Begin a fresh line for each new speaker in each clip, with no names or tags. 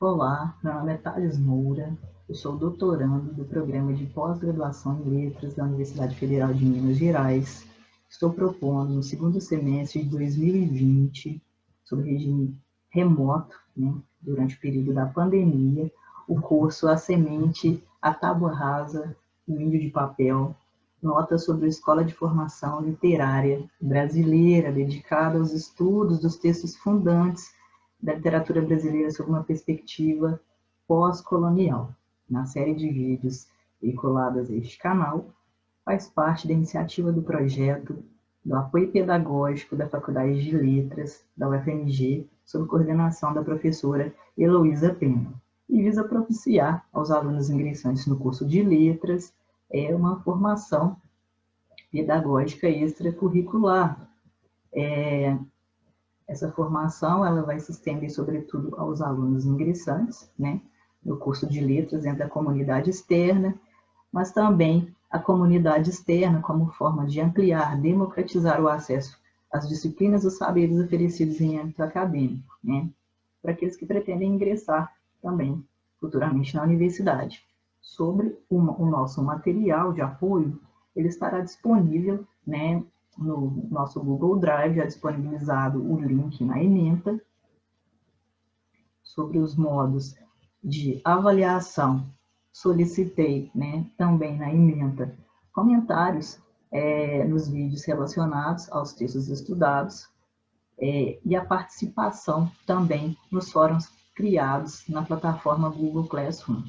Olá, meu nome é Thales Moura, eu sou doutorando do Programa de Pós-Graduação em Letras da Universidade Federal de Minas Gerais. Estou propondo, no segundo semestre de 2020, sob regime remoto, durante o período da pandemia, o curso A Semente, a Tábua Rasa, o Índio de Papel, notas sobre a Escola de Formação Literária Brasileira, dedicada aos estudos dos textos fundantes da literatura brasileira sob uma perspectiva pós-colonial. Na série de vídeos veiculadas a este canal, faz parte da iniciativa do projeto do apoio pedagógico da Faculdade de Letras da UFMG, sob coordenação da professora Heloísa Pena, e visa propiciar aos alunos ingressantes no curso de Letras uma formação pedagógica extracurricular. Essa formação ela vai se estender, sobretudo, aos alunos ingressantes, no curso de letras dentro da comunidade externa, mas também a comunidade externa como forma de ampliar, democratizar o acesso às disciplinas e os saberes oferecidos em âmbito acadêmico, para aqueles que pretendem ingressar também futuramente na universidade. Sobre o nosso material de apoio, ele estará disponível, no nosso Google Drive, já disponibilizado o link na ementa. Sobre os modos de avaliação, solicitei, também na ementa, comentários nos vídeos relacionados aos textos estudados e a participação também nos fóruns criados na plataforma Google Classroom.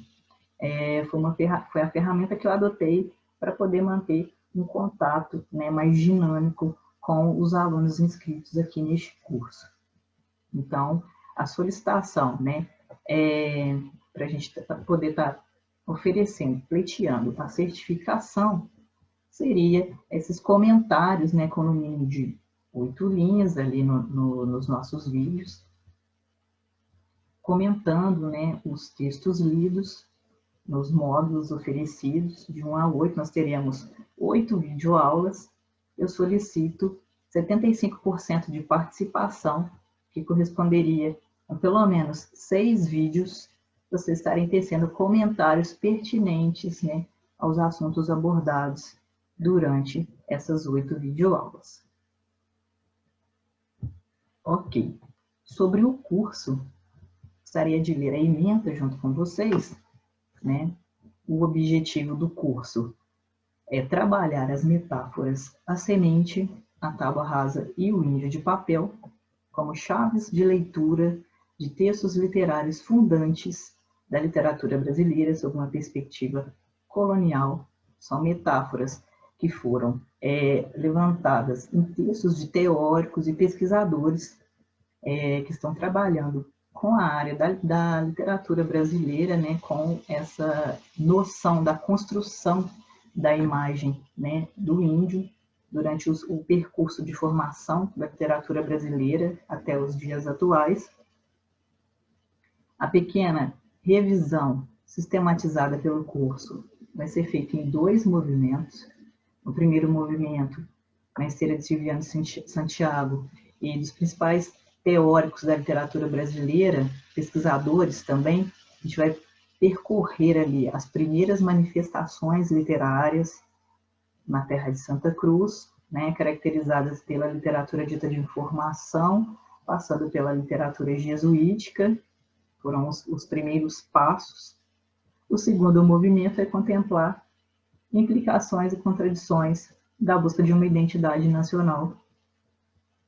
Foi a ferramenta que eu adotei para poder manter um contato mais dinâmico com os alunos inscritos aqui neste curso. Então, a solicitação, para a gente poder estar oferecendo, pleiteando a certificação, seria esses comentários, com no mínimo de 8 linhas ali nos nossos vídeos, comentando, os textos lidos, nos módulos oferecidos, de 1 a 8, nós teremos 8 videoaulas. Eu solicito 75% de participação, que corresponderia a pelo menos 6 vídeos, vocês estarem tecendo comentários pertinentes, aos assuntos abordados durante essas 8 videoaulas. Ok. Sobre o curso, gostaria de ler a ementa junto com vocês. O objetivo do curso é trabalhar as metáforas A Semente, a Tábua Rasa e o Índio de Papel como chaves de leitura de textos literários fundantes da literatura brasileira sob uma perspectiva colonial. São metáforas que foram levantadas em textos de teóricos e pesquisadores que estão trabalhando com a área da literatura brasileira, com essa noção da construção da imagem, do índio durante o percurso de formação da literatura brasileira até os dias atuais. A pequena revisão sistematizada pelo curso vai ser feita em 2 movimentos. O primeiro movimento, na esteira de Silviano Santiago e dos principais teóricos da literatura brasileira, pesquisadores também, a gente vai percorrer ali as primeiras manifestações literárias na terra de Santa Cruz, caracterizadas pela literatura dita de informação, passando pela literatura jesuítica, foram os primeiros passos. O segundo movimento é contemplar implicações e contradições da busca de uma identidade nacional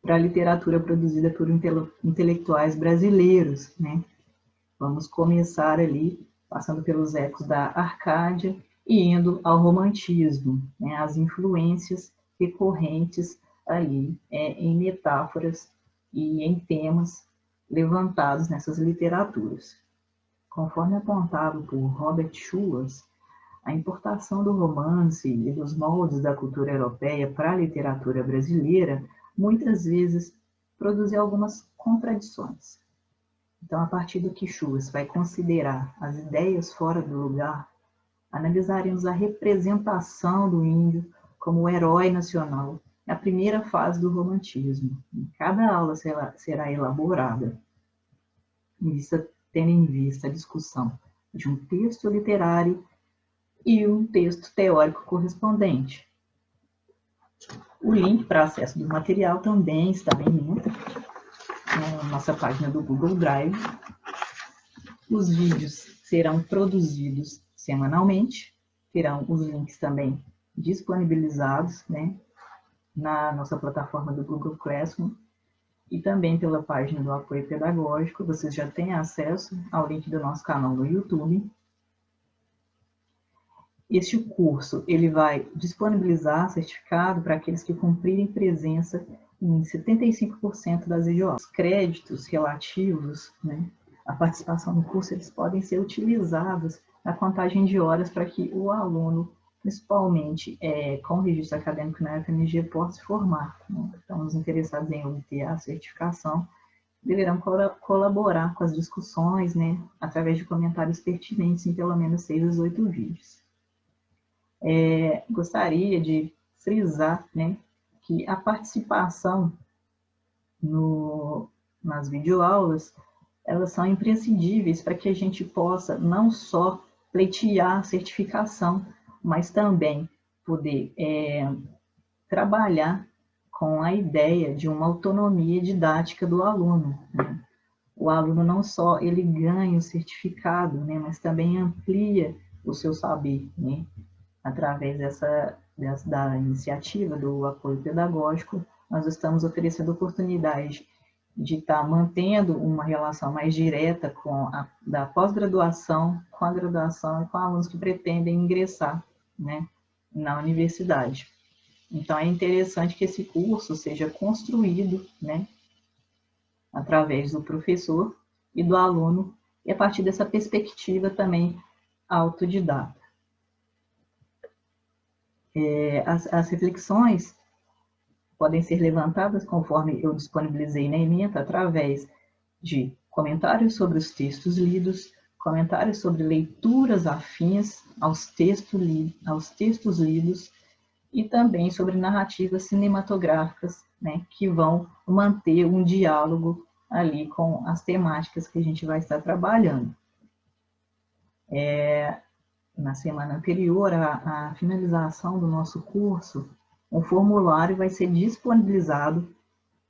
para a literatura produzida por intelectuais brasileiros. Vamos começar ali, passando pelos ecos da Arcádia e indo ao romantismo, as influências recorrentes ali em metáforas e em temas levantados nessas literaturas. Conforme apontado por Robert Schuas, a importação do romance e dos moldes da cultura europeia para a literatura brasileira muitas vezes produzem algumas contradições. Então, a partir do que Schuas vai considerar as ideias fora do lugar, analisaremos a representação do índio como o herói nacional na primeira fase do romantismo. Cada aula será elaborada em vista tendo em vista a discussão de um texto literário e um texto teórico correspondente. O link para acesso do material também está em Menta, na nossa página do Google Drive. Os vídeos serão produzidos semanalmente, terão os links também disponibilizados, né, na nossa plataforma do Google Classroom e também pela página do Apoio Pedagógico. Vocês já têm acesso ao link do nosso canal no YouTube. Este curso ele vai disponibilizar certificado para aqueles que cumprirem presença em 75% das IDOs. Os créditos relativos, né, à participação no curso, eles podem ser utilizados na contagem de horas para que o aluno, principalmente com registro acadêmico na UFMG, possa se formar. Né? Então, os interessados em obter a certificação deverão colaborar com as discussões, né, através de comentários pertinentes em pelo menos 6 dos 8 vídeos. Gostaria de frisar, né, que a participação nas videoaulas, elas são imprescindíveis para que a gente possa não só pleitear a certificação, mas também poder trabalhar com a ideia de uma autonomia didática do aluno. Né? O aluno não só ele ganha o certificado, né, mas também amplia o seu saber, né? Através da iniciativa do apoio pedagógico, nós estamos oferecendo oportunidade de estar mantendo uma relação mais direta da pós-graduação, com a graduação e com alunos que pretendem ingressar, né, na universidade. Então, é interessante que esse curso seja construído, né, através do professor e do aluno, e a partir dessa perspectiva também autodidata. As reflexões podem ser levantadas conforme eu disponibilizei na ementa, através de comentários sobre os textos lidos, comentários sobre leituras afins aos textos lidos e também sobre narrativas cinematográficas, né, que vão manter um diálogo ali com as temáticas que a gente vai estar trabalhando. Na semana anterior à finalização do nosso curso, um formulário vai ser disponibilizado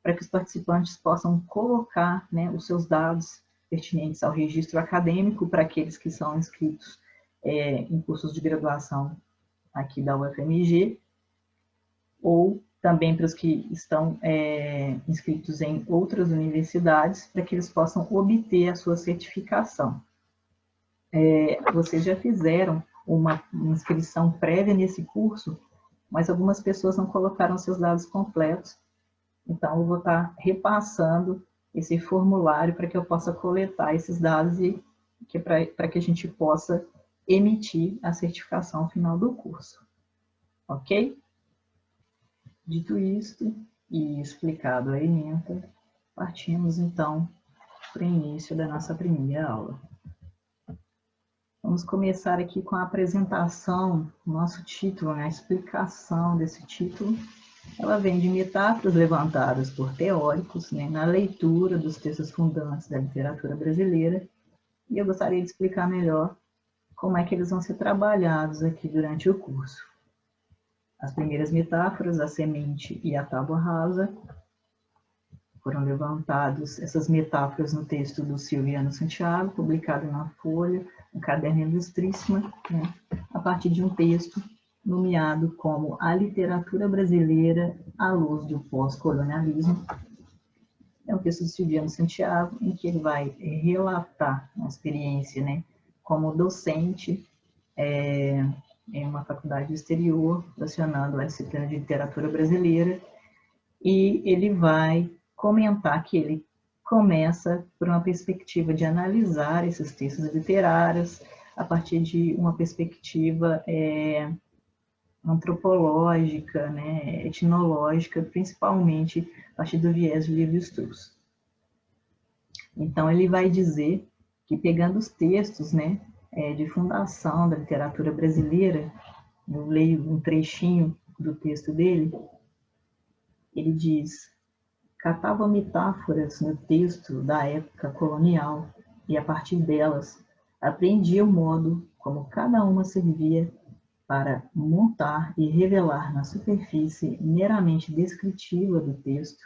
para que os participantes possam colocar, né, os seus dados pertinentes ao registro acadêmico para aqueles que são inscritos em cursos de graduação aqui da UFMG, ou também para os que estão inscritos em outras universidades, para que eles possam obter a sua certificação. Vocês já fizeram uma inscrição prévia nesse curso, mas algumas pessoas não colocaram seus dados completos. Então, eu vou estar repassando esse formulário para que eu possa coletar esses dados e para que a gente possa emitir a certificação final do curso. Ok? Dito isto e explicado a ementa, partimos então para o início da nossa primeira aula. Vamos começar aqui com a apresentação, nosso título, né? A explicação desse título. Ela vem de metáforas levantadas por teóricos, né, na leitura dos textos fundantes da literatura brasileira, e eu gostaria de explicar melhor como é que eles vão ser trabalhados aqui durante o curso. As primeiras metáforas, a semente e a tábua rasa, foram levantadas essas metáforas no texto do Silviano Santiago, publicado na Folha, um caderno ilustríssimo, né, a partir de um texto nomeado como A Literatura Brasileira à Luz do Pós-Colonialismo. É um texto do Silviano Santiago, em que ele vai relatar uma experiência, né, como docente em uma faculdade exterior, lecionando a disciplina de literatura brasileira, e ele vai comentar que ele começa por uma perspectiva de analisar esses textos literários a partir de uma perspectiva antropológica, né, etnológica, principalmente a partir do viés de Lévi-Strauss. Então, ele vai dizer que, pegando os textos, né, de fundação da literatura brasileira, eu leio um trechinho do texto dele, ele diz: catava metáforas no texto da época colonial e a partir delas aprendia o modo como cada uma servia para montar e revelar na superfície meramente descritiva do texto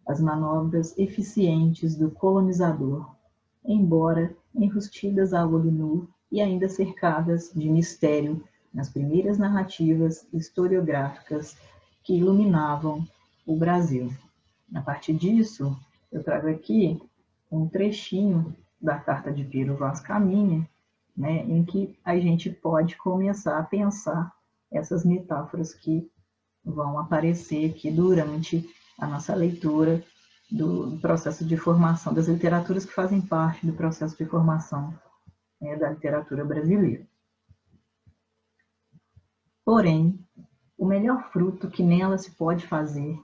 as manobras eficientes do colonizador, embora enrustidas a olho nu e ainda cercadas de mistério nas primeiras narrativas historiográficas que iluminavam o Brasil. A partir disso, eu trago aqui um trechinho da carta de Pero Vaz Caminha, né, em que a gente pode começar a pensar essas metáforas que vão aparecer aqui durante a nossa leitura do processo de formação das literaturas que fazem parte do processo de formação da literatura brasileira. Porém, o melhor fruto que nela se pode fazer,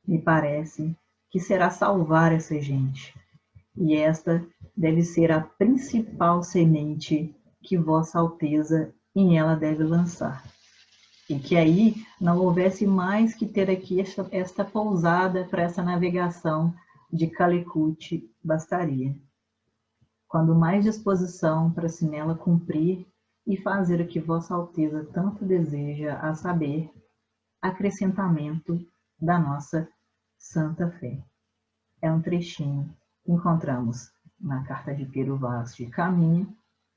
me parece, que será salvar essa gente, e esta deve ser a principal semente que Vossa Alteza em ela deve lançar. E que aí não houvesse mais que ter aqui esta pousada para essa navegação de Calicut bastaria. Quando mais disposição para se nela cumprir e fazer o que Vossa Alteza tanto deseja, a saber, acrescentamento da nossa santa fé. É um trechinho que encontramos na carta de Pero Vaz de Caminha,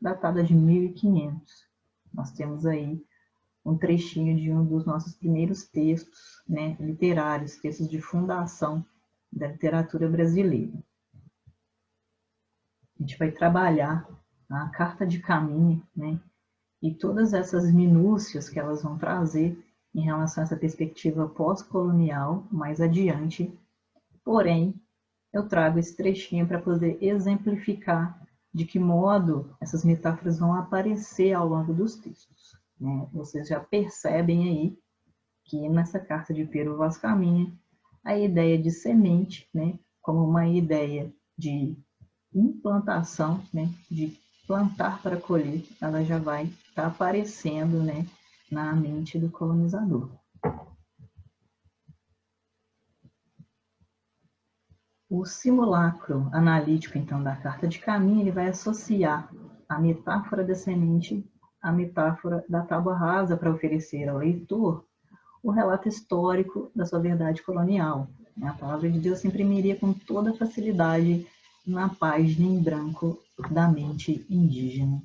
datada de 1500. Nós temos aí um trechinho de um dos nossos primeiros textos, né, literários, textos de fundação da literatura brasileira. A gente vai trabalhar a carta de Caminha, né, e todas essas minúcias que elas vão trazer em relação a essa perspectiva pós-colonial mais adiante. Porém, eu trago esse trechinho para poder exemplificar de que modo essas metáforas vão aparecer ao longo dos textos. Né? Vocês já percebem aí que nessa carta de Pero Vaz Caminha, a ideia de semente, né, como uma ideia de implantação, né, de plantar para colher, ela já vai estar aparecendo, né, na mente do colonizador. O simulacro analítico, então, da carta de Caminha, ele vai associar a metáfora da semente à metáfora da tábua rasa para oferecer ao leitor o relato histórico da sua verdade colonial. A palavra de Deus se imprimiria com toda facilidade na página em branco da mente indígena.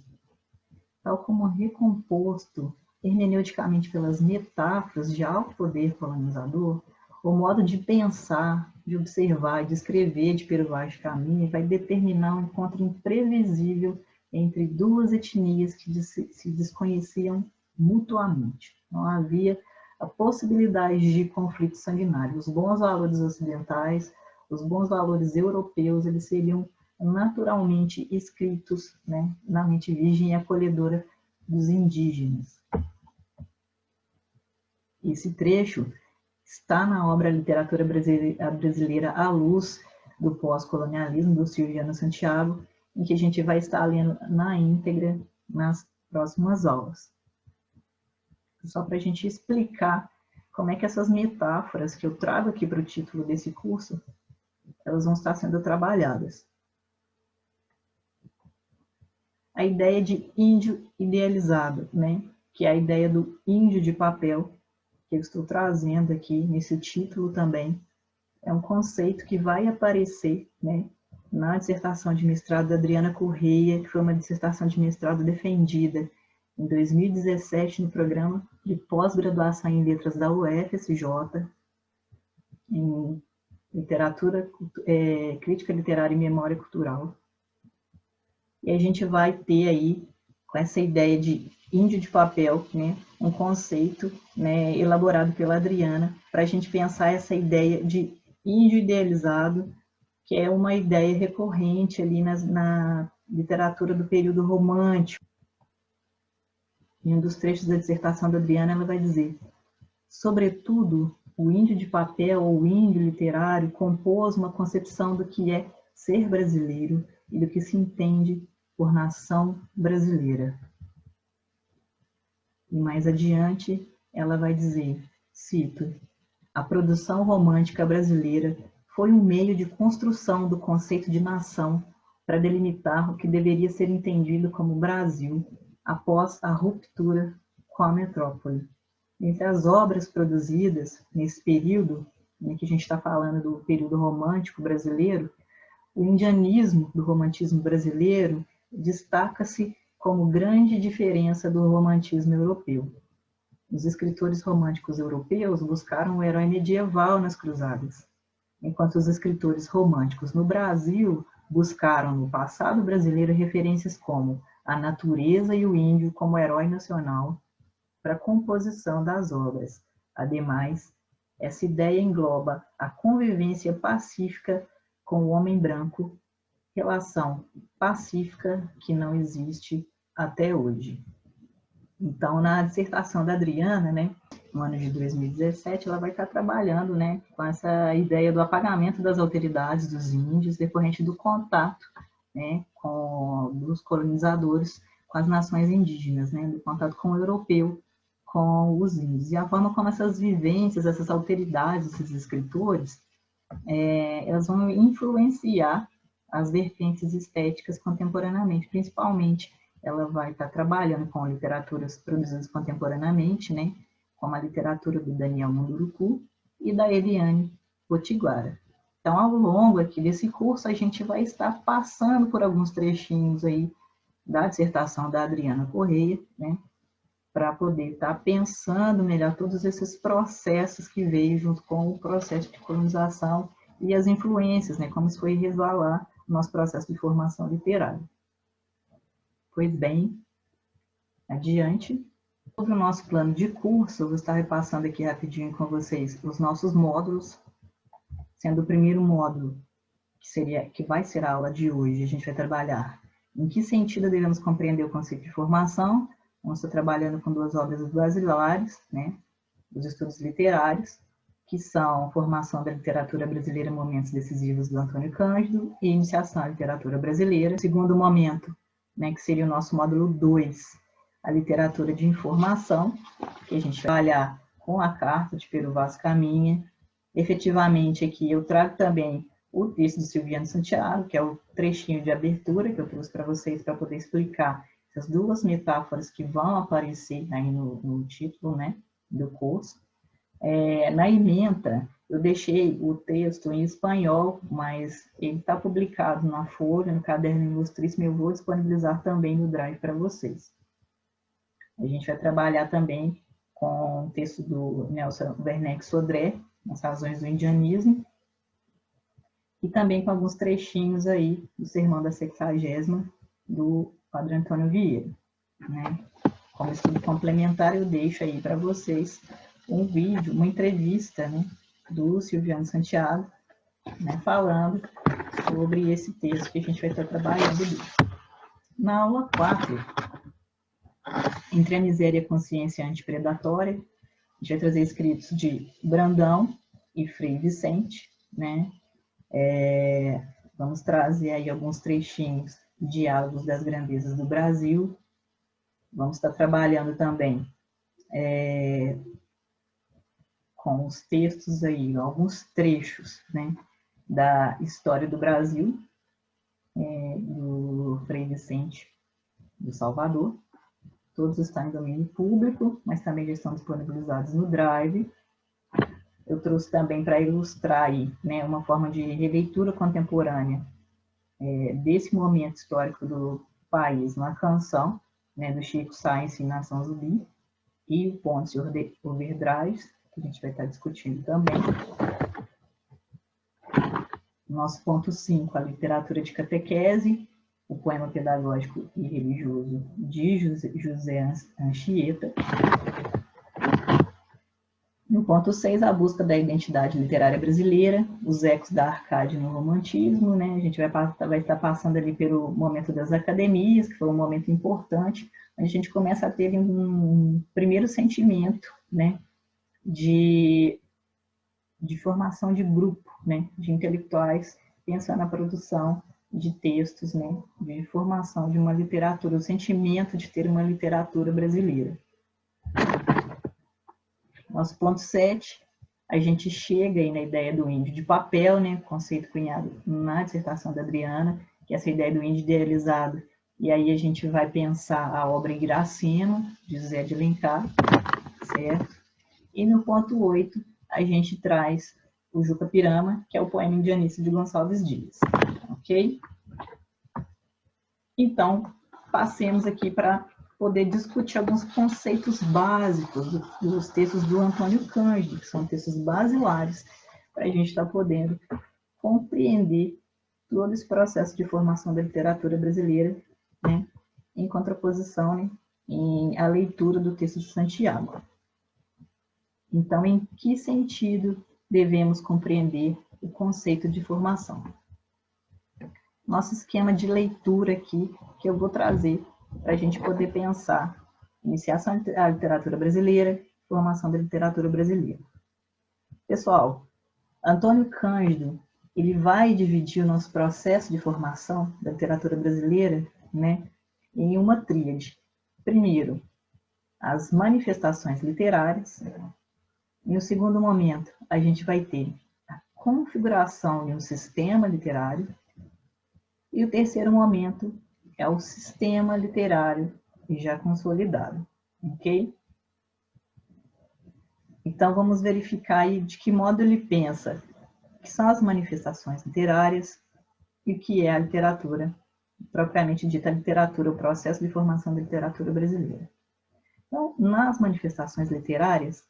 Tal como recomposto hermeneuticamente pelas metáforas de alto poder colonizador, o modo de pensar, de observar e de escrever de Pero Vaz de Caminha vai determinar um encontro imprevisível entre duas etnias que se desconheciam mutuamente. Não havia a possibilidade de conflito sanguinário. Os bons valores ocidentais, os bons valores europeus, eles seriam naturalmente escritos, né, na mente virgem e acolhedora dos indígenas. Esse trecho está na obra Literatura Brasileira à Luz do Pós-Colonialismo, do Silviano Santiago, em que a gente vai estar lendo na íntegra nas próximas aulas. Só para a gente explicar como é que essas metáforas que eu trago aqui para o título desse curso, elas vão estar sendo trabalhadas. A ideia de índio idealizado, né? Que é a ideia do índio de papel, que eu estou trazendo aqui nesse título também, é um conceito que vai aparecer, né, na dissertação de mestrado da Adriana Correia, que foi uma dissertação de mestrado defendida em 2017 no programa de pós-graduação em letras da UFSJ, em literatura, crítica literária e memória cultural. E a gente vai ter aí, com essa ideia de índio de papel, né, um conceito, né, elaborado pela Adriana, para a gente pensar essa ideia de índio idealizado, que é uma ideia recorrente ali na literatura do período romântico. Em um dos trechos da dissertação da Adriana, ela vai dizer: sobretudo, o índio de papel ou o índio literário compôs uma concepção do que é ser brasileiro e do que se entende por nação brasileira. E mais adiante, ela vai dizer, cito, a produção romântica brasileira foi um meio de construção do conceito de nação para delimitar o que deveria ser entendido como Brasil após a ruptura com a metrópole. Entre as obras produzidas nesse período, né, que a gente está falando do período romântico brasileiro, o indianismo do romantismo brasileiro destaca-se como grande diferença do romantismo europeu. Os escritores românticos europeus buscaram o herói medieval nas cruzadas, enquanto os escritores românticos no Brasil buscaram no passado brasileiro referências como a natureza e o índio como herói nacional para a composição das obras. Ademais, essa ideia engloba a convivência pacífica com o homem branco, relação pacífica que não existe até hoje. Então, na dissertação da Adriana, né, no ano de 2017, ela vai estar trabalhando, né, com essa ideia do apagamento das alteridades dos índios decorrente do contato, né, dos colonizadores com as nações indígenas, né, do contato com o europeu, com os índios. E a forma como essas vivências, essas alteridades desses escritores, elas vão influenciar as vertentes estéticas contemporaneamente, principalmente ela vai estar trabalhando com literaturas produzidas contemporaneamente, né, como a literatura do Daniel Munduruku e da Eliane Potiguara. Então, ao longo aqui desse curso, a gente vai estar passando por alguns trechinhos aí da dissertação da Adriana Correia, né, para poder estar pensando melhor todos esses processos que veio junto com o processo de colonização e as influências, né, como isso foi resvalar no nosso processo de formação literária. Pois bem, adiante. Sobre o nosso plano de curso, eu vou estar repassando aqui rapidinho com vocês os nossos módulos, sendo o primeiro módulo, que vai ser a aula de hoje, a gente vai trabalhar em que sentido devemos compreender o conceito de formação. Vamos estar trabalhando com duas obras basilares, né, dos estudos literários, que são Formação da Literatura Brasileira, Momentos Decisivos, do Antônio Cândido, e Iniciação à Literatura Brasileira. O segundo momento, né, que seria o nosso módulo 2, a Literatura de Informação, que a gente vai trabalhar com a carta de Pero Vaz Caminha. Efetivamente, aqui eu trago também o texto do Silviano Santiago, que é o trechinho de abertura que eu trouxe para vocês para poder explicar essas duas metáforas que vão aparecer aí no título, né, do curso. Na ementa, eu deixei o texto em espanhol, mas ele está publicado na Folha, no Caderno Ilustríssimo, eu vou disponibilizar também no Drive para vocês. A gente vai trabalhar também com o texto do Nelson Werneck Sodré, As Razões do Indianismo, e também com alguns trechinhos aí do Sermão da 60ª, do Padre Antônio Vieira, né? Como estudo complementar, eu deixo aí para vocês um vídeo, uma entrevista, né, do Silviano Santiago, né, falando sobre esse texto que a gente vai estar trabalhando ali. Na aula 4, Entre a Miséria e a Consciência Antipredatória, a gente vai trazer escritos de Brandão e Frei Vicente, né? Vamos trazer aí alguns trechinhos, Diálogos das Grandezas do Brasil. Vamos estar trabalhando também com os textos aí, alguns trechos, né, da História do Brasil, do Frei Vicente do Salvador. Todos estão em domínio público, mas também já estão disponibilizados no Drive. Eu trouxe também para ilustrar aí, né, uma forma de releitura contemporânea desse momento histórico do país, uma canção, né, do Chico Sainz e Nação Zumbi, e o Ponce Overdrive, que a gente vai estar discutindo também. Nosso ponto 5, a literatura de catequese, o poema pedagógico e religioso de José Anchieta. No ponto 6, a busca da identidade literária brasileira, os ecos da Arcádia no romantismo, né? A gente vai estar passando ali pelo momento das academias, que foi um momento importante, onde a gente começa a ter um primeiro sentimento, né, de formação de grupo, né, de intelectuais, pensando na produção de textos, né, de formação de uma literatura, o sentimento de ter uma literatura brasileira. Nosso ponto 7, a gente chega aí na ideia do índio de papel, né, conceito cunhado na dissertação da Adriana, que é essa ideia do índio idealizado. E aí a gente vai pensar a obra Iracema, de José de Alencar, certo? E no ponto 8, a gente traz o Juca Pirama, que é o poema indianista de Gonçalves Dias, ok? Então, passemos aqui para poder discutir alguns conceitos básicos dos textos do Antônio Cândido, que são textos basilares, para a gente estar podendo compreender todo esse processo de formação da literatura brasileira, né, em contraposição, né, à leitura do texto de Santiago. Então, em que sentido devemos compreender o conceito de formação? Nosso esquema de leitura aqui, que eu vou trazer para a gente poder pensar iniciação da literatura brasileira, formação da literatura brasileira. Pessoal, Antônio Cândido, ele vai dividir o nosso processo de formação da literatura brasileira, né, em uma tríade. Primeiro, as manifestações literárias. No segundo momento, a gente vai ter a configuração de um sistema literário. E o terceiro momento é o sistema literário já consolidado, ok? Então, vamos verificar aí de que modo ele pensa o que são as manifestações literárias e o que é a literatura, propriamente dita a literatura, o processo de formação da literatura brasileira. Então, nas manifestações literárias,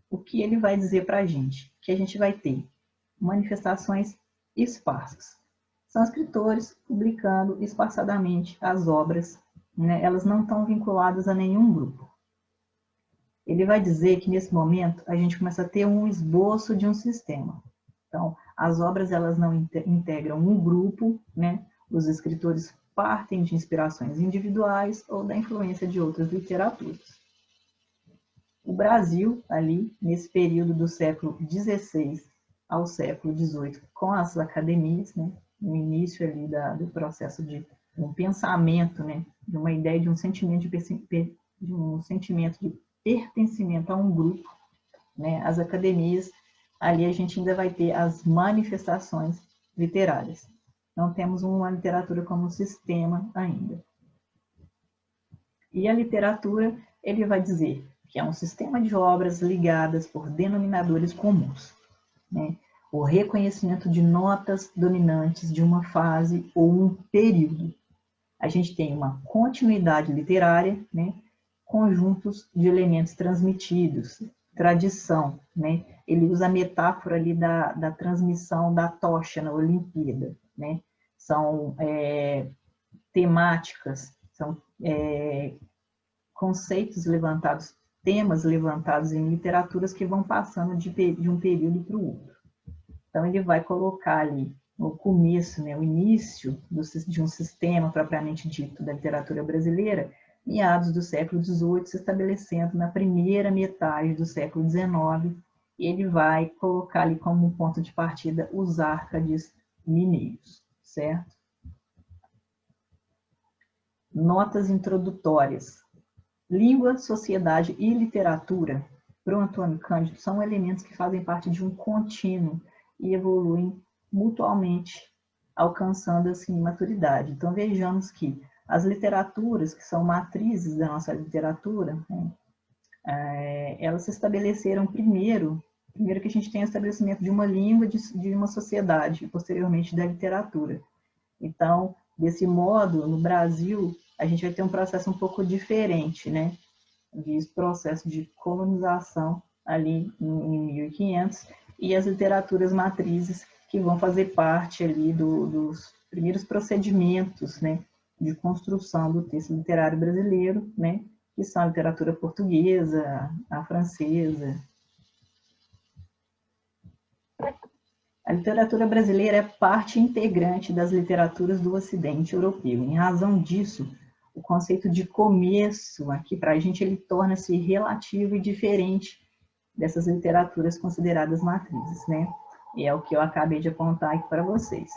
o que ele vai dizer para a gente? Que a gente vai ter manifestações esparsas. São escritores publicando espaçadamente as obras, né? Elas não estão vinculadas a nenhum grupo. Ele vai dizer que nesse momento a gente começa a ter um esboço de um sistema. Então, as obras elas não integram um grupo, né? Os escritores partem de inspirações individuais ou da influência de outras literaturas. O Brasil, ali, nesse período do século XVI ao século XVIII, com as academias, né? No início ali do processo de um pensamento, né, de uma ideia de um sentimento de pertencimento a um grupo, né, as academias, ali a gente ainda vai ter as manifestações literárias. Não temos uma literatura como sistema ainda. E a literatura, ele vai dizer que é um sistema de obras ligadas por denominadores comuns, né? O reconhecimento de notas dominantes de uma fase ou um período. A gente tem uma continuidade literária, né? Conjuntos de elementos transmitidos, tradição, né? Ele usa a metáfora ali da transmissão da tocha na Olimpíada, né? São temáticas, são conceitos levantados, temas levantados em literaturas que vão passando de um período para o outro. Então, ele vai colocar ali no começo, né, o início de um sistema propriamente dito da literatura brasileira, meados do século XVIII, se estabelecendo na primeira metade do século XIX, e ele vai colocar ali como um ponto de partida os Árcades mineiros, certo? Notas introdutórias. Língua, sociedade e literatura, para o Antônio Cândido, são elementos que fazem parte de um contínuo e evoluem mutuamente, alcançando assim maturidade. Então vejamos que as literaturas que são matrizes da nossa literatura, né, elas se estabeleceram primeiro que a gente tem o estabelecimento de uma língua, de uma sociedade, e posteriormente da literatura. Então, desse modo, no Brasil, a gente vai ter um processo um pouco diferente, né? De processo de colonização ali em 1500, e as literaturas matrizes que vão fazer parte ali dos primeiros procedimentos, né, de construção do texto literário brasileiro, né, que são a literatura portuguesa, a francesa. A literatura brasileira é parte integrante das literaturas do Ocidente europeu. Em razão disso, o conceito de começo aqui para a gente ele torna-se relativo e diferente dessas literaturas consideradas matrizes, né? E é o que eu acabei de apontar aqui para vocês.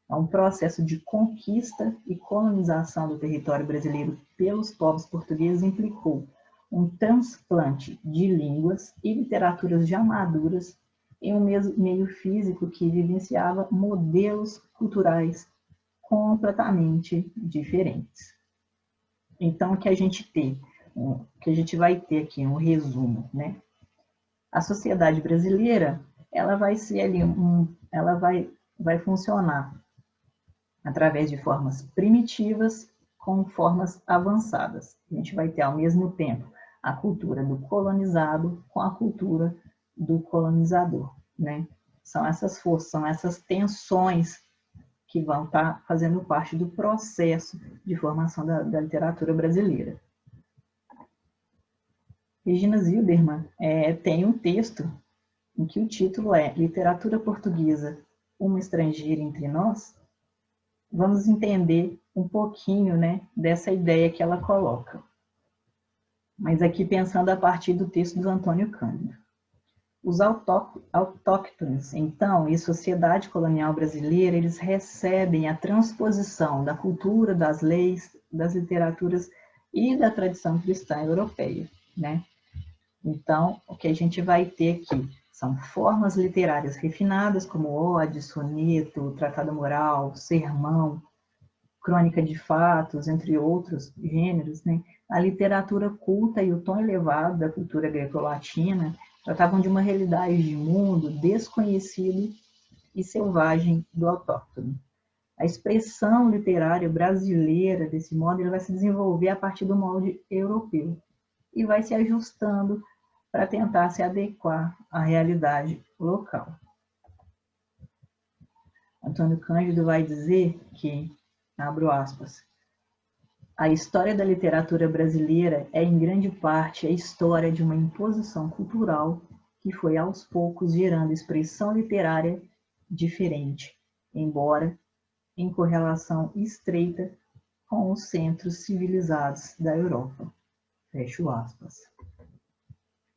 É um processo de conquista e colonização do território brasileiro pelos povos portugueses implicou um transplante de línguas e literaturas já maduras em um meio físico que vivenciava modelos culturais completamente diferentes. Então, o que a gente vai ter aqui um resumo, né? A sociedade brasileira, ela vai ser ali ela vai funcionar através de formas primitivas com formas avançadas. A gente vai ter ao mesmo tempo a cultura do colonizado com a cultura do colonizador, né? São essas forças, são essas tensões que vão estar fazendo parte do processo de formação da literatura brasileira. Regina Zilberman tem um texto em que o título é Literatura Portuguesa, uma estrangeira entre nós. Vamos entender um pouquinho, né, dessa ideia que ela coloca. Mas aqui pensando a partir do texto do Antônio Cândido. Os autóctones, então, e sociedade colonial brasileira, eles recebem a transposição da cultura, das leis, das literaturas e da tradição cristã europeia, né? Então, o que a gente vai ter aqui são formas literárias refinadas, como ode, soneto, tratado moral, sermão, crônica de fatos, entre outros gêneros, né? A literatura culta e o tom elevado da cultura greco-latina tratavam de uma realidade de mundo desconhecido e selvagem do autóctone. A expressão literária brasileira, desse modo, ele vai se desenvolver a partir do molde europeu e vai se ajustando para tentar se adequar à realidade local. Antônio Cândido vai dizer que, abro aspas, a história da literatura brasileira é, em grande parte, a história de uma imposição cultural que foi, aos poucos, gerando expressão literária diferente, embora em correlação estreita com os centros civilizados da Europa. Fecho aspas.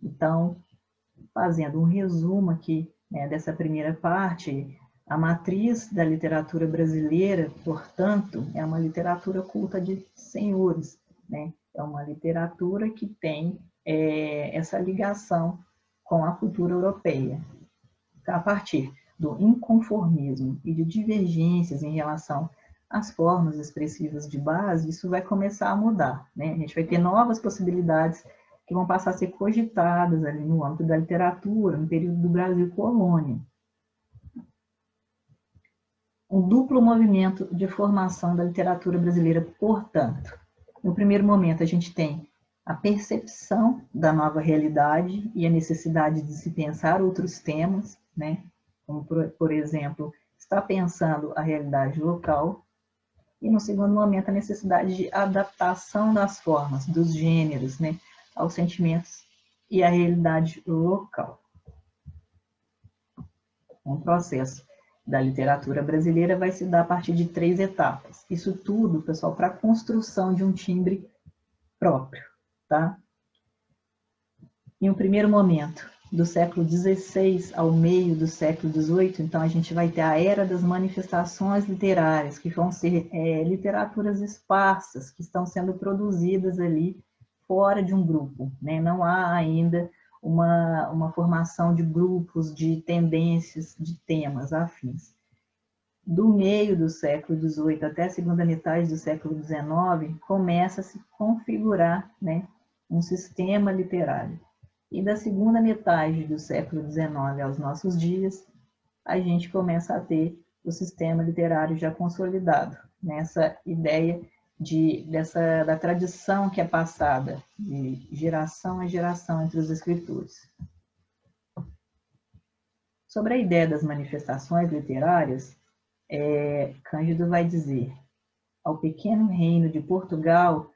Então, fazendo um resumo aqui, né, dessa primeira parte, a matriz da literatura brasileira, portanto, é uma literatura culta de senhores, né? É uma literatura que tem essa ligação com a cultura europeia. A partir do inconformismo e de divergências em relação às formas expressivas de base, isso vai começar a mudar, né? A gente vai ter novas possibilidades que vão passar a ser cogitadas ali no âmbito da literatura, no período do Brasil colônia. Um duplo movimento de formação da literatura brasileira, portanto. No primeiro momento, a gente tem a percepção da nova realidade e a necessidade de se pensar outros temas, né? Como, por exemplo, está pensando a realidade local. E, no segundo momento, a necessidade de adaptação das formas, dos gêneros, né, aos sentimentos e à realidade local. Um processo da literatura brasileira vai se dar a partir de 3 etapas. Isso tudo, pessoal, para a construção de um timbre próprio, tá? Em um primeiro momento, do século XVI ao meio do século XVIII, então a gente vai ter a era das manifestações literárias, que vão ser literaturas esparsas, que estão sendo produzidas ali fora de um grupo, né? Não há ainda uma formação de grupos, de tendências, de temas afins. Do meio do século XVIII até a segunda metade do século XIX, começa a se configurar, né, um sistema literário. E da segunda metade do século XIX aos nossos dias, a gente começa a ter o sistema literário já consolidado, nessa ideia da tradição que é passada de geração a geração entre os escritores. Sobre a ideia das manifestações literárias, Cândido vai dizer: ao pequeno reino de Portugal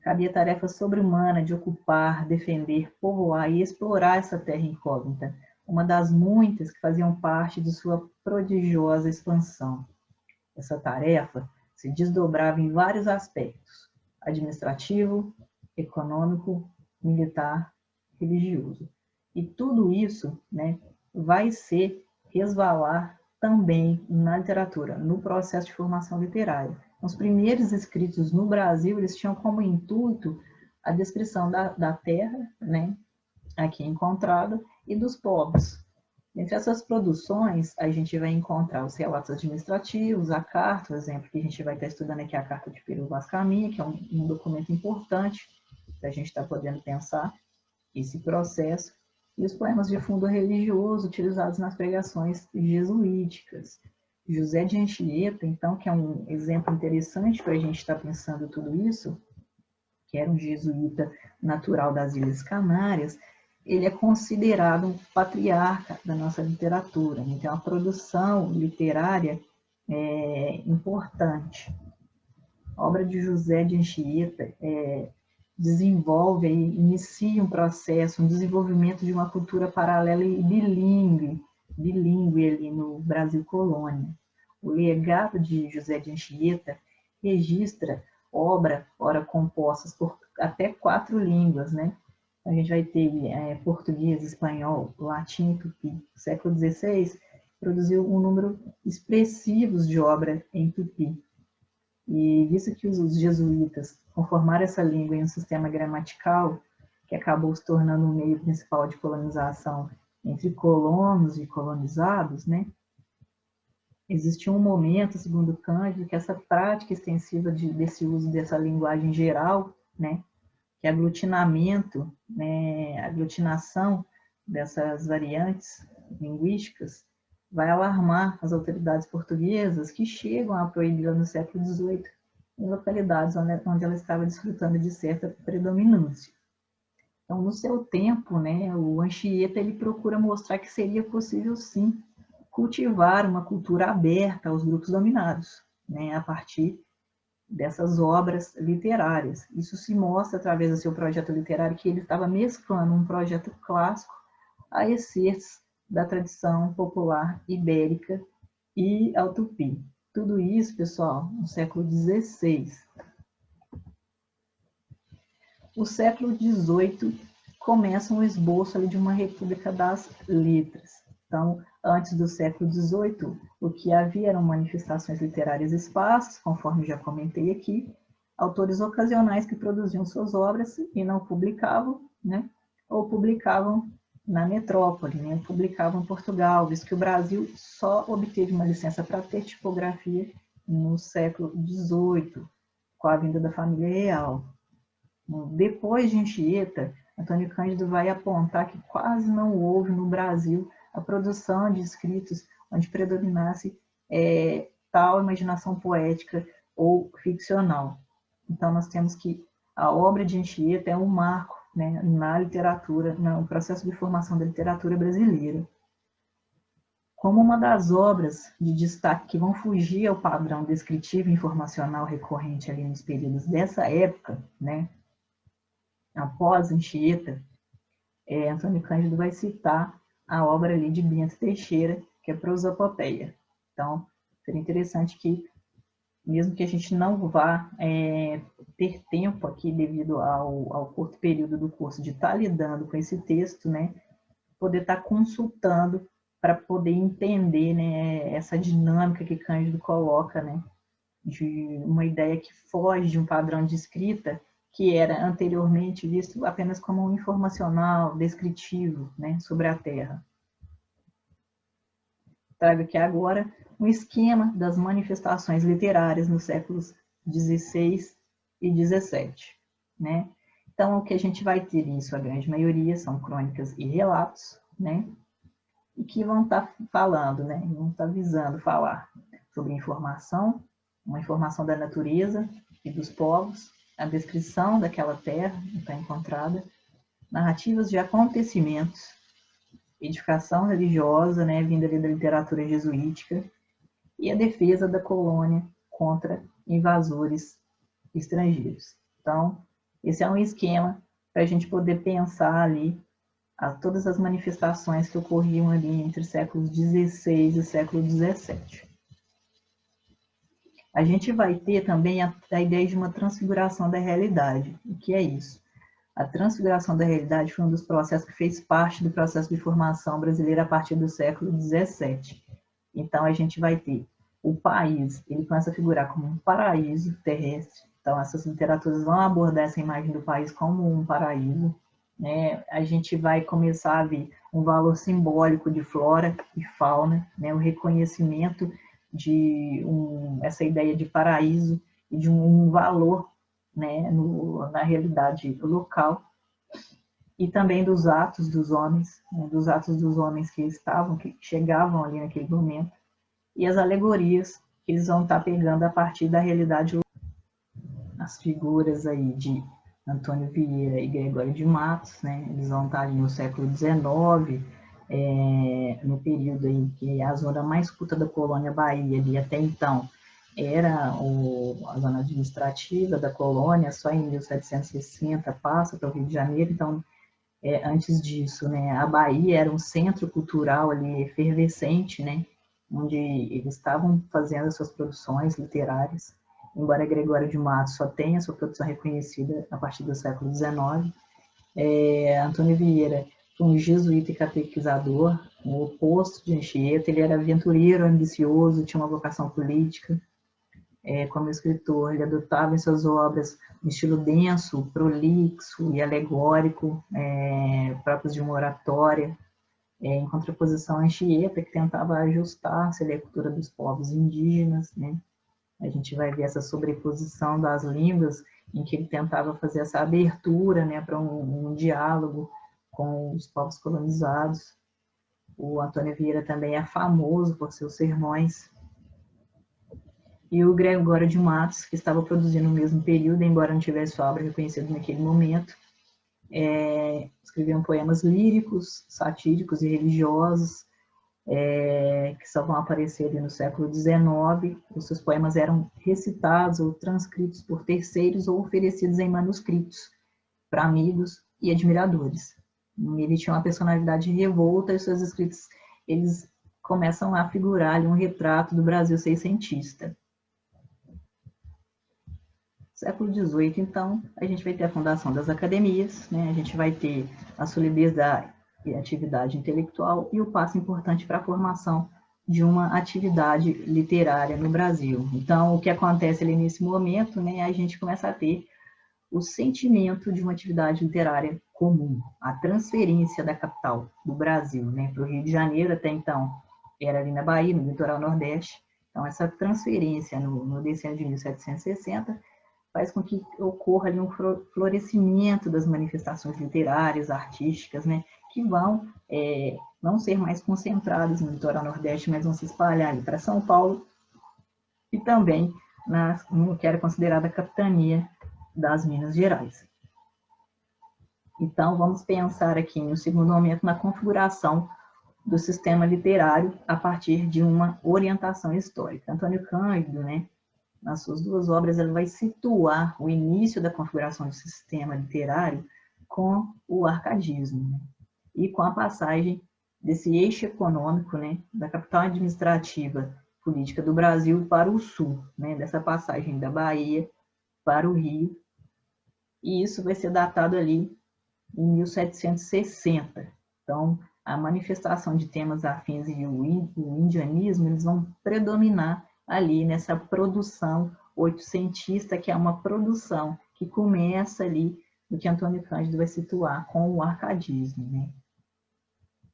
cabia a tarefa sobre-humana de ocupar, defender, povoar e explorar essa terra incógnita, uma das muitas que faziam parte de sua prodigiosa expansão. Essa tarefa se desdobrava em vários aspectos: administrativo, econômico, militar, religioso. E tudo isso, né, vai se resvalar também na literatura, no processo de formação literária. Os primeiros escritos no Brasil, eles tinham como intuito a descrição da terra, né, aqui encontrada, e dos povos. Entre essas produções, a gente vai encontrar os relatos administrativos, a carta, por exemplo, que a gente vai estar estudando aqui, a Carta de Peru Vaz Caminha, que é um documento importante para a gente estar podendo pensar esse processo, e os poemas de fundo religioso utilizados nas pregações jesuíticas. José de Anchieta, então, que é um exemplo interessante para a gente estar pensando tudo isso, que era um jesuíta natural das Ilhas Canárias, ele é considerado um patriarca da nossa literatura, então a produção literária é importante. A obra de José de Anchieta desenvolve, inicia um processo, um desenvolvimento de uma cultura paralela e bilíngue ali no Brasil colônia. O legado de José de Anchieta registra ora compostas por até 4 línguas, né? A gente vai ter português, espanhol, latim e tupi. No século XVI, produziu um número expressivo de obra em tupi. E visto que os jesuítas conformaram essa língua em um sistema gramatical que acabou se tornando um meio principal de colonização entre colonos e colonizados, né? Existiu um momento, segundo Cândido, que essa prática extensiva desse uso dessa linguagem geral, né, que aglutinamento, né, aglutinação dessas variantes linguísticas vai alarmar as autoridades portuguesas que chegam a proibi-la no século XVIII em localidades onde ela estava desfrutando de certa predominância. Então, no seu tempo, né, o Anchieta ele procura mostrar que seria possível, sim, cultivar uma cultura aberta aos grupos dominados, né, a partir dessas obras literárias. Isso se mostra através do seu projeto literário que ele estava mesclando um projeto clássico a essências da tradição popular ibérica e ao tupi. Tudo isso, pessoal, no século XVI. O século XVIII começa um esboço ali de uma república das letras. Então, antes do século XVIII, o que havia eram manifestações literárias esparsas, conforme já comentei aqui, autores ocasionais que produziam suas obras e não publicavam, né? Ou publicavam na metrópole, né? Publicavam em Portugal, visto que o Brasil só obteve uma licença para ter tipografia no século XVIII, com a vinda da família real. Depois de Anchieta, Antônio Cândido vai apontar que quase não houve no Brasil a produção de escritos onde predominasse tal imaginação poética ou ficcional. Então, nós temos que a obra de Anchieta é um marco, né, na literatura, no processo de formação da literatura brasileira. Como uma das obras de destaque que vão fugir ao padrão descritivo e informacional recorrente ali nos períodos dessa época, né, após Anchieta, Antônio Cândido vai citar a obra ali de Bento Teixeira, que é Prosopopeia. Então, seria interessante que, mesmo que a gente não vá ter tempo aqui, devido ao curto período do curso, de estar lidando com esse texto, né, poder estar consultando para poder entender, né, essa dinâmica que Cândido coloca, né, de uma ideia que foge de um padrão de escrita que era anteriormente visto apenas como um informacional, descritivo, né, sobre a Terra. Trago aqui agora um esquema das manifestações literárias nos séculos XVI e XVII. Né? Então, o que a gente vai ter em sua grande maioria são crônicas e relatos, né, e que vão estar falando, né, vão estar visando falar sobre informação, uma informação da natureza e dos povos, a descrição daquela terra que está encontrada, narrativas de acontecimentos, edificação religiosa, né, vinda ali da literatura jesuítica, e a defesa da colônia contra invasores estrangeiros. Então, esse é um esquema para a gente poder pensar ali todas as manifestações que ocorriam ali entre os séculos XVI e século XVII. A gente vai ter também a ideia de uma transfiguração da realidade. O que é isso? A transfiguração da realidade foi um dos processos que fez parte do processo de formação brasileira a partir do século XVII. Então, a gente vai ter o país, ele começa a figurar como um paraíso terrestre. Então, essas literaturas vão abordar essa imagem do país como um paraíso. Né? A gente vai começar a ver um valor simbólico de flora e fauna, né, o reconhecimento de essa ideia de paraíso e de um valor, né, na realidade local, e também dos atos dos homens, né, dos atos dos homens que chegavam ali naquele momento, e as alegorias que eles vão estar pegando a partir da realidade local. As figuras aí de Antônio Vieira e Gregório de Matos, né, eles vão estar ali no século XIX, no período em que a zona mais culta da colônia Bahia, ali até então, era a zona administrativa da colônia, só em 1760 passa para o Rio de Janeiro, então, antes disso, né, a Bahia era um centro cultural ali efervescente, né, onde eles estavam fazendo as suas produções literárias, embora Gregório de Matos só tenha sua produção reconhecida a partir do século XIX. Antônio Vieira foi um jesuíta e catequizador, o oposto de Anchieta. Ele era aventureiro, ambicioso, tinha uma vocação política. Como escritor, ele adotava em suas obras um estilo denso, prolixo e alegórico, próprios de uma oratória, em contraposição a Anchieta, que tentava ajustar-se à cultura dos povos indígenas, né? A gente vai ver essa sobreposição das línguas, em que ele tentava fazer essa abertura, né, para um diálogo com os povos colonizados. O Antônio Vieira também é famoso por seus sermões. E o Gregório de Matos, que estava produzindo no mesmo período, embora não tivesse sua obra reconhecida naquele momento, escreviam poemas líricos, satíricos e religiosos, que só vão aparecer ali no século XIX. Os seus poemas eram recitados ou transcritos por terceiros ou oferecidos em manuscritos para amigos e admiradores. Ele tinha uma personalidade revolta e seus escritos eles começam a figurar ali um retrato do Brasil seiscentista. Século XVIII, então, a gente vai ter a fundação das academias, né? A gente vai ter a solidez da atividade intelectual e o passo importante para a formação de uma atividade literária no Brasil. Então, o que acontece ali nesse momento, né, a gente começa a ter o sentimento de uma atividade literária comum, a transferência da capital do Brasil, né, para o Rio de Janeiro. Até então era ali na Bahia, no litoral nordeste. Então, essa transferência no decênio de 1760 faz com que ocorra ali um florescimento das manifestações literárias, artísticas, né, que vão não ser mais concentradas no litoral nordeste, mas vão se espalhar ali para São Paulo e também no que era considerada a capitania das Minas Gerais. Então, vamos pensar aqui, no segundo momento, na configuração do sistema literário a partir de uma orientação histórica. Antônio Cândido, né, nas suas duas obras, ele vai situar o início da configuração do sistema literário com o arcadismo, né? E com a passagem desse eixo econômico, né, da capital administrativa política do Brasil para o sul, né, dessa passagem da Bahia para o Rio, e isso vai ser datado ali em 1760. Então, a manifestação de temas afins e o indianismo, eles vão predominar ali nessa produção oitocentista, que é uma produção que começa ali no que Antônio Cândido vai situar com o arcadismo, né?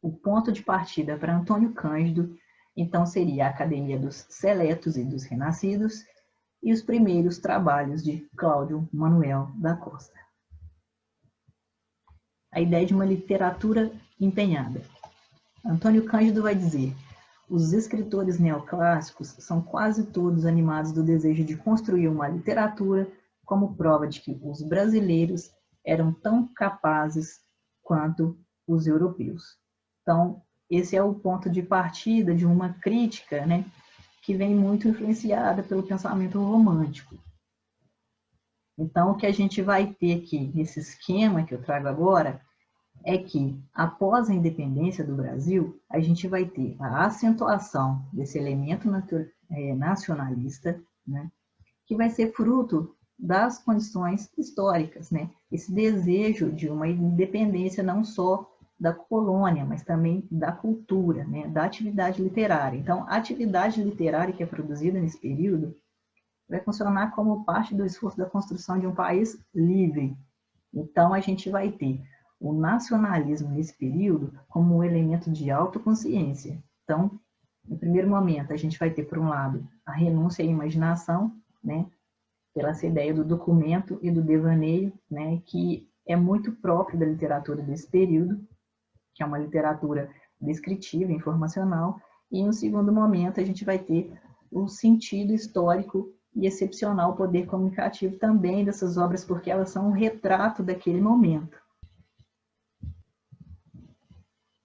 O ponto de partida para Antônio Cândido, então, seria a Academia dos Seletos e dos Renascidos e os primeiros trabalhos de Cláudio Manuel da Costa. A ideia de uma literatura empenhada. Antônio Cândido vai dizer: os escritores neoclássicos são quase todos animados do desejo de construir uma literatura como prova de que os brasileiros eram tão capazes quanto os europeus. Então, esse é o ponto de partida de uma crítica, né, que vem muito influenciada pelo pensamento romântico. Então, o que a gente vai ter aqui nesse esquema que eu trago agora é que, após a independência do Brasil, a gente vai ter a acentuação desse elemento nacionalista, né, que vai ser fruto das condições históricas, né? Esse desejo de uma independência não só da colônia, mas também da cultura, né, da atividade literária. Então, a atividade literária que é produzida nesse período vai funcionar como parte do esforço da construção de um país livre. Então, a gente vai ter o nacionalismo nesse período como um elemento de autoconsciência. Então, no primeiro momento, a gente vai ter, por um lado, a renúncia à imaginação, né, pela essa ideia do documento e do devaneio, né, que é muito próprio da literatura desse período, que é uma literatura descritiva, informacional, e em um segundo momento a gente vai ter o sentido histórico e excepcional poder comunicativo também dessas obras, porque elas são um retrato daquele momento.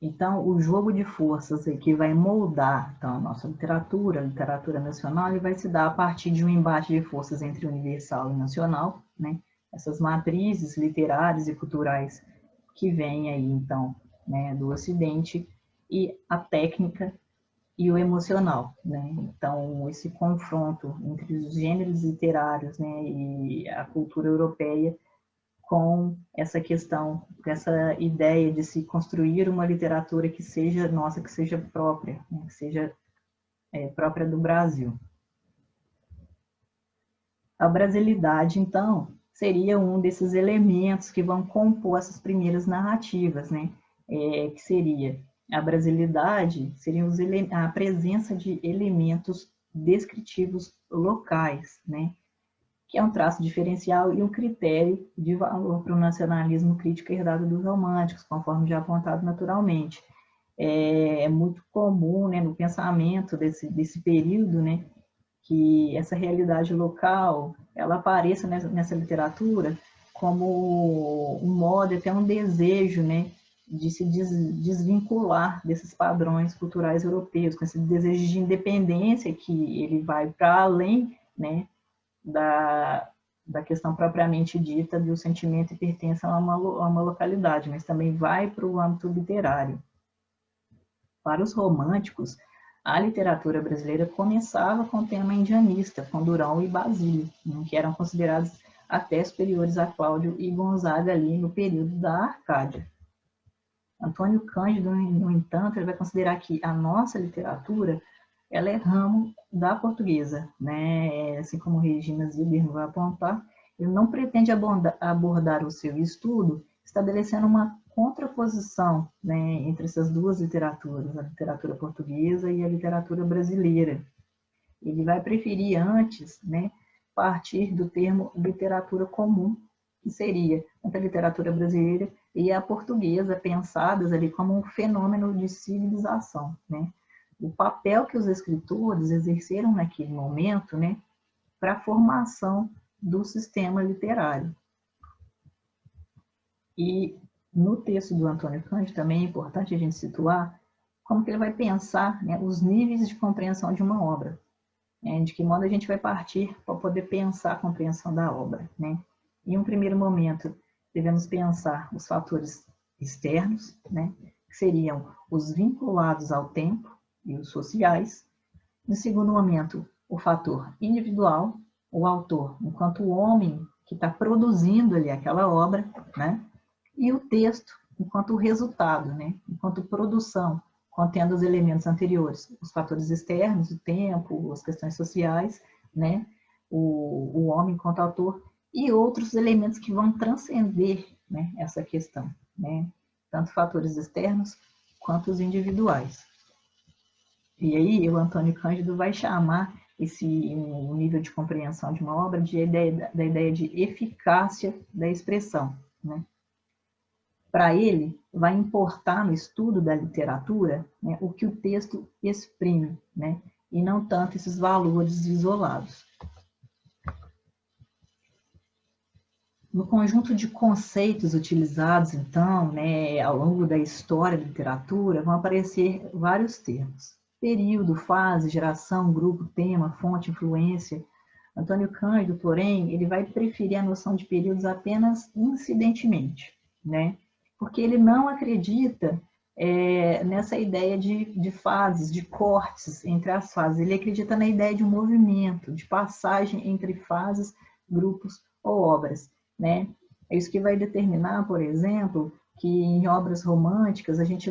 Então, o jogo de forças que vai moldar então, a nossa literatura, a literatura nacional, ele vai se dar a partir de um embate de forças entre universal e nacional, né? Essas matrizes literárias e culturais que vêm aí, então, né, do Ocidente, e a técnica e o emocional, né? Então, esse confronto entre os gêneros literários, né, e a cultura europeia, com essa questão, com essa ideia de se construir uma literatura que seja nossa, que seja própria, né? Que seja própria do Brasil. A brasilidade, então, seria um desses elementos que vão compor essas primeiras narrativas, né? Que seria a brasilidade, seria a presença de elementos descritivos locais, né? Que é um traço diferencial e um critério de valor para o nacionalismo crítico herdado dos românticos, conforme já apontado naturalmente. É muito comum, né, no pensamento desse período, né, que essa realidade local ela apareça nessa literatura como um modo, até um desejo, né, de se desvincular desses padrões culturais europeus, com esse desejo de independência que ele vai para além, né, da questão propriamente dita do sentimento e pertença a uma localidade, mas também vai para o âmbito literário. Para os românticos, a literatura brasileira começava com o tema indianista, com Durão e Basílio, que eram considerados até superiores a Cláudio e Gonzaga ali no período da Arcádia. Antônio Cândido, no entanto, ele vai considerar que a nossa literatura ela é ramo da portuguesa, né? Assim como Regina Zilberman vai apontar, ele não pretende abordar o seu estudo estabelecendo uma contraposição, né, entre essas duas literaturas, a literatura portuguesa e a literatura brasileira. Ele vai preferir antes, né, partir do termo literatura comum, que seria entre a literatura brasileira e a portuguesa, pensadas ali como um fenômeno de civilização, né? O papel que os escritores exerceram naquele momento, né, para a formação do sistema literário. E no texto do Antônio Cândido também é importante a gente situar como que ele vai pensar, né, os níveis de compreensão de uma obra, né, de que modo a gente vai partir para poder pensar a compreensão da obra, né? Em um primeiro momento, devemos pensar os fatores externos, né, que seriam os vinculados ao tempo e os sociais. No segundo momento, o fator individual, o autor, enquanto o homem que está produzindo ali aquela obra, né? E o texto, enquanto resultado, né? Enquanto produção, contendo os elementos anteriores, os fatores externos, o tempo, as questões sociais, né? O homem enquanto autor, e outros elementos que vão transcender, né, essa questão, né? Tanto fatores externos quanto os individuais. E aí o Antônio Cândido vai chamar esse nível de compreensão de uma obra da ideia de eficácia da expressão, né? Para ele, vai importar no estudo da literatura, né, o que o texto exprime, né, e não tanto esses valores isolados. No conjunto de conceitos utilizados, então, né, ao longo da história da literatura, vão aparecer vários termos. Período, fase, geração, grupo, tema, fonte, influência. Antônio Cândido, porém, ele vai preferir a noção de períodos apenas incidentemente, né? Porque ele não acredita nessa ideia de fases, de cortes entre as fases. Ele acredita na ideia de um movimento, de passagem entre fases, grupos ou obras, né? É isso que vai determinar, por exemplo, que em obras românticas a gente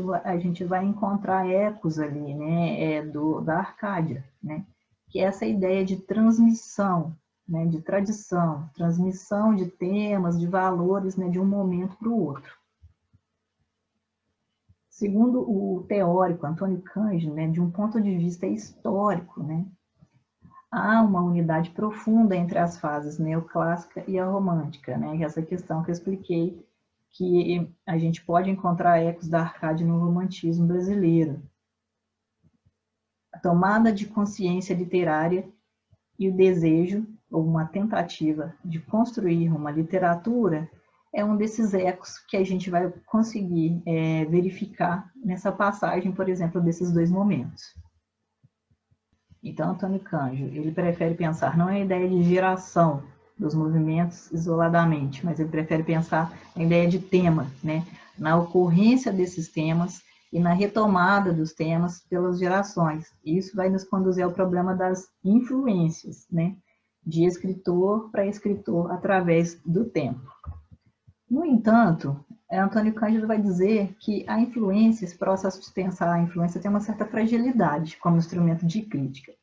vai encontrar ecos ali, né, da Arcádia, né? Que é essa ideia de transmissão, né, de tradição, transmissão de temas, de valores, né, de um momento para o outro. Segundo o teórico Antônio Cândido, né, de um ponto de vista histórico, né, há uma unidade profunda entre as fases neoclássica e a romântica, né, essa questão que eu expliquei, que a gente pode encontrar ecos da Arcádia no romantismo brasileiro. A tomada de consciência literária e o desejo, ou uma tentativa de construir uma literatura, é um desses ecos que a gente vai conseguir verificar nessa passagem, por exemplo, desses dois momentos. Então, Antônio Cândido, ele prefere pensar não a ideia de geração dos movimentos isoladamente, mas ele prefere pensar a ideia de tema, né? Na ocorrência desses temas e na retomada dos temas pelas gerações. Isso vai nos conduzir ao problema das influências, né? De escritor para escritor através do tempo. No entanto, Antônio Cândido vai dizer que a influência, esse processo de pensar a influência, tem uma certa fragilidade como instrumento de crítica.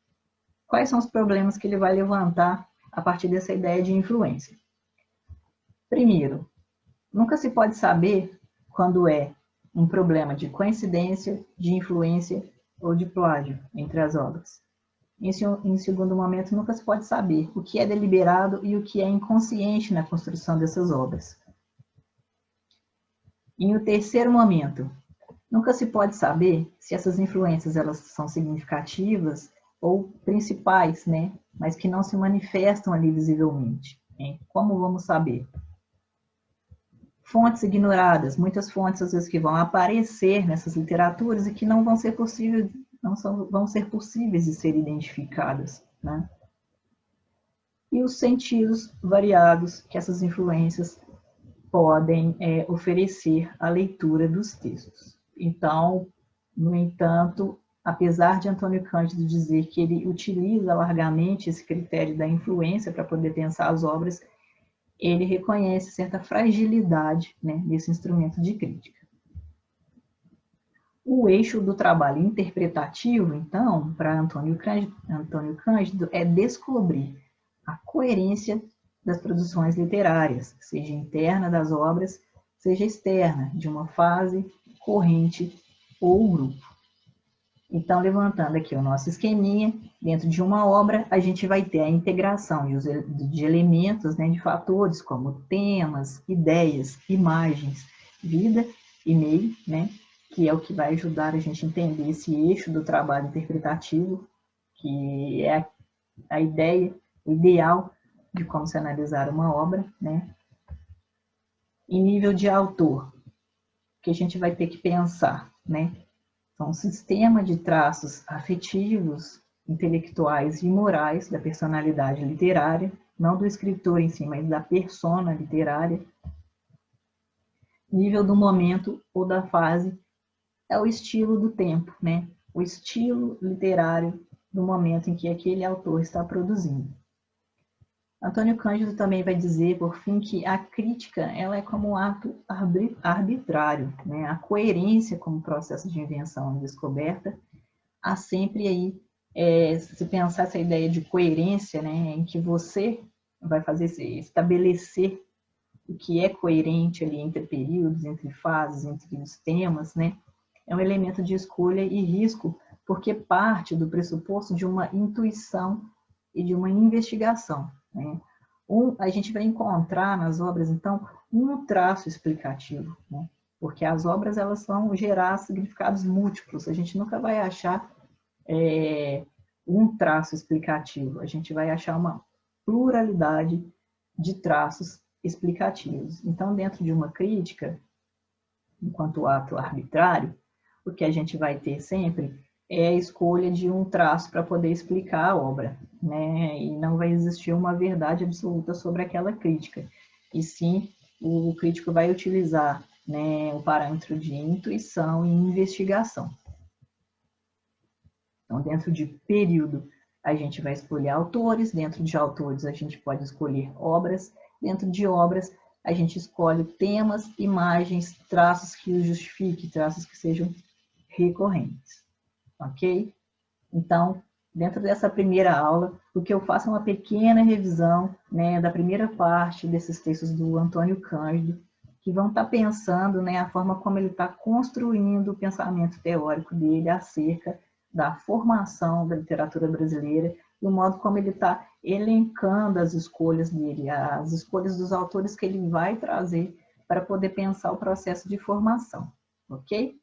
Quais são os problemas que ele vai levantar a partir dessa ideia de influência? Primeiro, nunca se pode saber quando é um problema de coincidência, de influência ou de plágio entre as obras. Em segundo momento, nunca se pode saber o que é deliberado e o que é inconsciente na construção dessas obras. Em um terceiro momento, nunca se pode saber se essas influências elas são significativas ou principais, né? Mas que não se manifestam ali visivelmente. Hein? Como vamos saber? Fontes ignoradas, muitas fontes às vezes que vão aparecer nessas literaturas e que não vão ser possíveis, vão ser possíveis de ser identificadas, né? E os sentidos variados que essas influências podem oferecer à leitura dos textos. Então, no entanto, apesar de Antônio Cândido dizer que ele utiliza largamente esse critério da influência para poder pensar as obras, ele reconhece certa fragilidade, né, nesse instrumento de crítica. O eixo do trabalho interpretativo, então, para Antônio Cândido, é descobrir a coerência das produções literárias, seja interna das obras, seja externa, de uma fase, corrente ou grupo. Então, levantando aqui o nosso esqueminha, dentro de uma obra, a gente vai ter a integração de elementos, né, de fatores como temas, ideias, imagens, vida e meio, né, que é o que vai ajudar a gente a entender esse eixo do trabalho interpretativo, que é a ideia, o ideal de como se analisar uma obra, né? Em nível de autor, que a gente vai ter que pensar, né? Então, um sistema de traços afetivos, intelectuais e morais da personalidade literária, não do escritor em si, mas da persona literária. Nível do momento ou da fase é o estilo do tempo, né? O estilo literário do momento em que aquele autor está produzindo. Antônio Cândido também vai dizer, por fim, que a crítica ela é como um ato arbitrário, né? A coerência como processo de invenção e descoberta, há sempre aí, se pensar essa ideia de coerência, né? Em que você vai fazer estabelecer o que é coerente ali entre períodos, entre fases, entre os temas, né? É um elemento de escolha e risco, porque parte do pressuposto de uma intuição e de uma investigação, né? A gente vai encontrar nas obras, então, um traço explicativo, né? Porque as obras elas vão gerar significados múltiplos, a gente nunca vai achar um traço explicativo, a gente vai achar uma pluralidade de traços explicativos. Então, dentro de uma crítica, enquanto ato arbitrário, o que a gente vai ter sempre é a escolha de um traço para poder explicar a obra, né? E não vai existir uma verdade absoluta sobre aquela crítica. E sim, o crítico vai utilizar, né, o parâmetro de intuição e investigação. Então, dentro de período, a gente vai escolher autores, dentro de autores a gente pode escolher obras, dentro de obras a gente escolhe temas, imagens, traços que os justifiquem, traços que sejam recorrentes, ok? Então, dentro dessa primeira aula, o que eu faço é uma pequena revisão, né, da primeira parte desses textos do Antônio Cândido, que vão estar pensando, né, a forma como ele está construindo o pensamento teórico dele acerca da formação da literatura brasileira e o modo como ele está elencando as escolhas dele, as escolhas dos autores que ele vai trazer para poder pensar o processo de formação, ok?